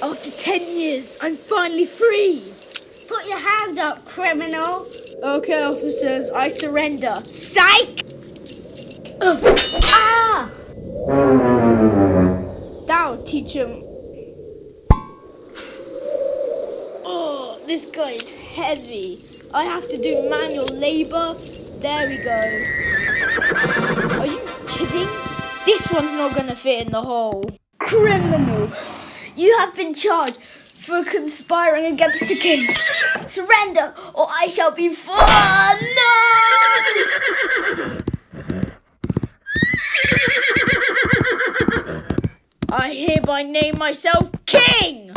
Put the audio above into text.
After 10 years, I'm finally free. Put your hands up, criminal. Okay, officers, I surrender. Psych! Ah! Down, teacher. Oh, this guy is heavy. I have to do manual labour. There we go. Are you kidding? This one's not going to fit in the hole. Criminal, you have been charged for conspiring against the king. Surrender or I shall be No! I hereby name myself king.